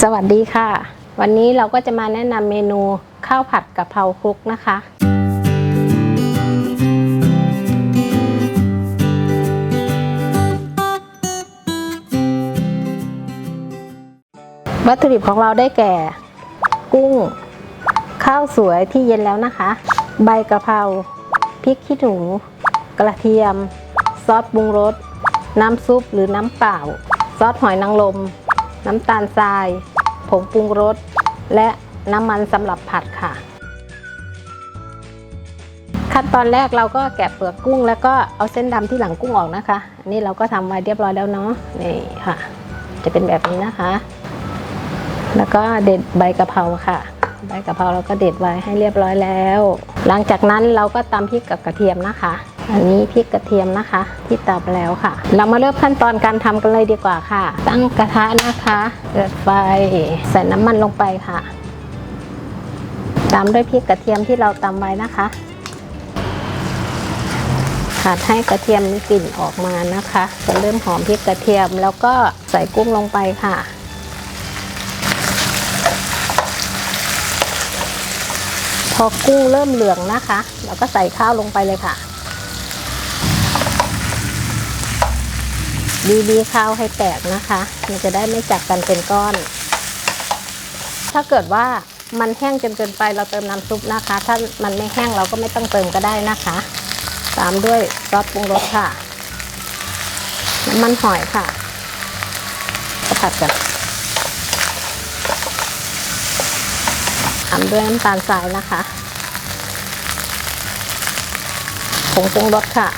สวัสดีค่ะวันนี้เราก็จะมาแนะนำเมนูข้าวผัดกะเพราคลุกนะคะวัตถุดิบของเราได้แก่กุ้งข้าวสวยที่เย็นแล้วนะคะใบกะเพราพริกขี้หนูกระเทียมซอสปรุงรสน้ำซุปหรือน้ำเปล่าซอสหอยนางรมน้ำตาลทรายผงปรุงรสและน้ำมันสำหรับผัดค่ะขั้นตอนแรกเราก็แกะเปลือกกุ้งแล้วก็เอาเส้นดำที่หลังกุ้งออกนะคะอันนี้เราก็ทำไว้เรียบร้อยแล้วเนาะนี่ค่ะจะเป็นแบบนี้นะคะแล้วก็เด็ดใบกะเพราค่ะใบกะเพราเราก็เด็ดไว้ให้เรียบร้อยแล้วหลังจากนั้นเราก็ตำพริกกับกระเทียมนะคะอันนี้พริกกระเทียมนะคะที่ตำแล้วค่ะเรามาเริ่มขั้นตอนการทำกันเลยดีกว่าค่ะตั้งกระทะนะคะเปิดไฟใส่น้ำมันลงไปค่ะตามด้วยพริกกระเทียมที่เราตำไว้นะคะผัดให้กระเทียมมีกลิ่นออกมานะคะจะเริ่มหอมพริกกระเทียมแล้วก็ใส่กุ้งลงไปค่ะพอกุ้งเริ่มเหลืองนะคะเราก็ใส่ข้าวลงไปเลยค่ะบีข้าวให้แตกนะคะมันจะได้ไม่จับกันเป็นก้อนถ้าเกิดว่ามันแห้งจนเกินไปเราเติมน้ำซุปนะคะถ้ามันไม่แห้งเราก็ไม่ต้องเติมก็ได้นะคะตามด้วยซอสปรุงรสค่ะน้ำมันหอยค่ะก็ผัดกันตามด้วยน้ำตาลทรายนะคะผงปรุงรสค่ะ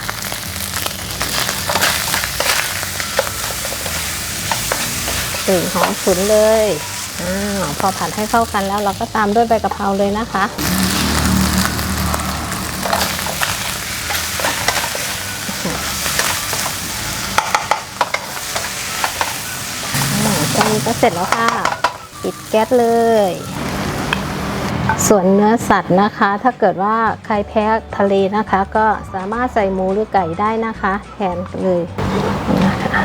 กลิ่นหอมฉุนเลยพอผัดให้เข้ากันแล้วเราก็ตามด้วยใบกะเพราเลยนะคะแค่นี้ก็เสร็จแล้วค่ะปิดแก๊สเลยส่วนเนื้อสัตว์นะคะถ้าเกิดว่าใครแพ้ทะเลนะคะก็สามารถใส่หมูหรือไก่ได้นะคะแทนเลยนะคะ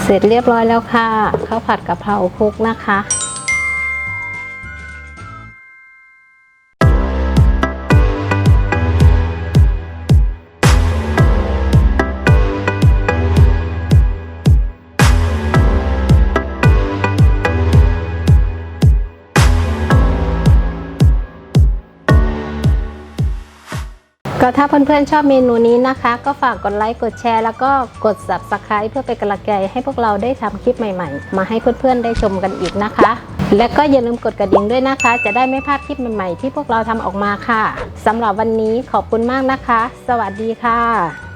เสร็จเรียบร้อยแล้วค่ะข้าวผัดกะเพราคลุกนะคะก็ถ้าเพื่อนๆชอบเมนูนี้นะคะก็ฝากกดไลค์กดแชร์แล้วก็กด Subscribe เพื่อเป็นกำลังใจให้พวกเราได้ทำคลิปใหม่ๆมาให้เพื่อนๆได้ชมกันอีกนะคะและก็อย่าลืมกดกระดิ่งด้วยนะคะจะได้ไม่พลาดคลิปใหม่ๆที่พวกเราทำออกมาค่ะสำหรับวันนี้ขอบคุณมากนะคะสวัสดีค่ะ